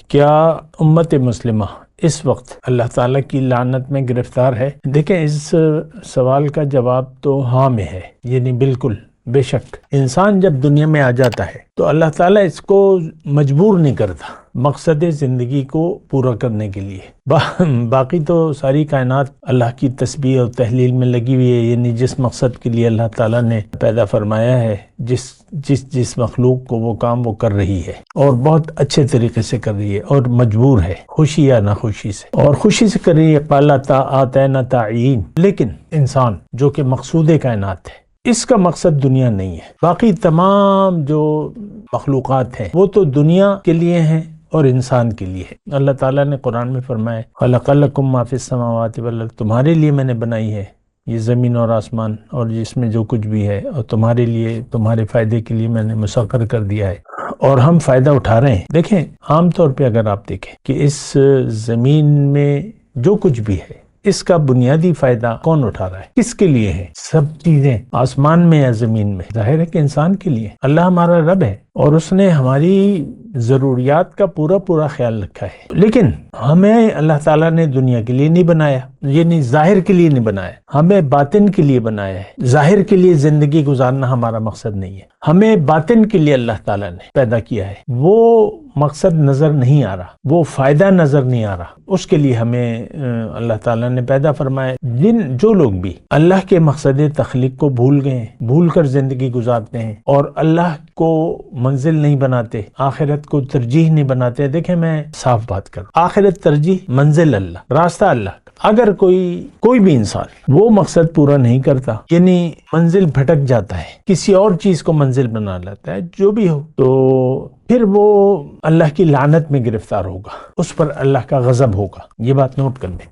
کیا امت مسلمہ اس وقت اللہ تعالیٰ کی لعنت میں گرفتار ہے؟ دیکھیں، اس سوال کا جواب تو ہاں میں ہے، یعنی بالکل بے شک انسان جب دنیا میں آ جاتا ہے تو اللہ تعالیٰ اس کو مجبور نہیں کرتا مقصد زندگی کو پورا کرنے کے لیے۔ باقی تو ساری کائنات اللہ کی تسبیح اور تحلیل میں لگی ہوئی ہے، یعنی جس مقصد کے لیے اللہ تعالیٰ نے پیدا فرمایا ہے، جس مخلوق کو وہ کام وہ کر رہی ہے اور بہت اچھے طریقے سے کر رہی ہے اور مجبور ہے، خوشی یا ناخوشی سے، اور خوشی سے کر رہی ہے۔ قَالَ آتَيْنَا تعین، لیکن انسان جو کہ مقصود کائنات ہے، اس کا مقصد دنیا نہیں ہے۔ باقی تمام جو مخلوقات ہیں وہ تو دنیا کے لیے ہیں اور انسان کے لیے ہے۔ اللہ تعالیٰ نے قرآن میں فرمایا خَلَقَ لَكُم مَّا فِي السَّمَاوَاتِ وَالْأَرْضِ، تمہارے لیے میں نے بنائی ہے یہ زمین اور آسمان اور جس میں جو کچھ بھی ہے، اور تمہارے لیے، تمہارے فائدے کے لیے میں نے مسخر کر دیا ہے، اور ہم فائدہ اٹھا رہے ہیں۔ دیکھیں، عام طور پہ اگر آپ دیکھیں کہ اس زمین میں جو کچھ بھی ہے، اس کا بنیادی فائدہ کون اٹھا رہا ہے؟ کس کے لیے ہے؟ سب چیزیں آسمان میں یا زمین میں، ظاہر ہے کہ انسان کے لیے۔ اللہ ہمارا رب ہے اور اس نے ہماری ضروریات کا پورا خیال رکھا ہے، لیکن ہمیں اللہ تعالیٰ نے دنیا کے لیے نہیں بنایا، یعنی ظاہر کے لیے نہیں بنایا، ہمیں باطن کے لیے بنایا ہے۔ ظاہر کے لیے زندگی گزارنا ہمارا مقصد نہیں ہے، ہمیں باطن کے لیے اللہ تعالیٰ نے پیدا کیا ہے۔ وہ مقصد نظر نہیں آ رہا، وہ فائدہ نظر نہیں آ رہا، اس کے لیے ہمیں اللہ تعالیٰ نے پیدا فرمایا۔ جو لوگ بھی اللہ کے مقصد تخلیق کو بھول گئے ہیں، بھول کر زندگی گزارتے ہیں اور اللہ کو منزل نہیں بناتے، آخرت کو ترجیح نہیں بناتے۔ دیکھیں، میں صاف بات کر، آخرت ترجیح، منزل اللہ، راستہ اللہ۔ اگر کوئی بھی انسان وہ مقصد پورا نہیں کرتا، یعنی منزل بھٹک جاتا ہے، کسی اور چیز کو منزل بنا لیتا ہے، جو بھی ہو، تو پھر وہ اللہ کی لعنت میں گرفتار ہوگا، اس پر اللہ کا غضب ہوگا۔ یہ بات نوٹ کر لیں۔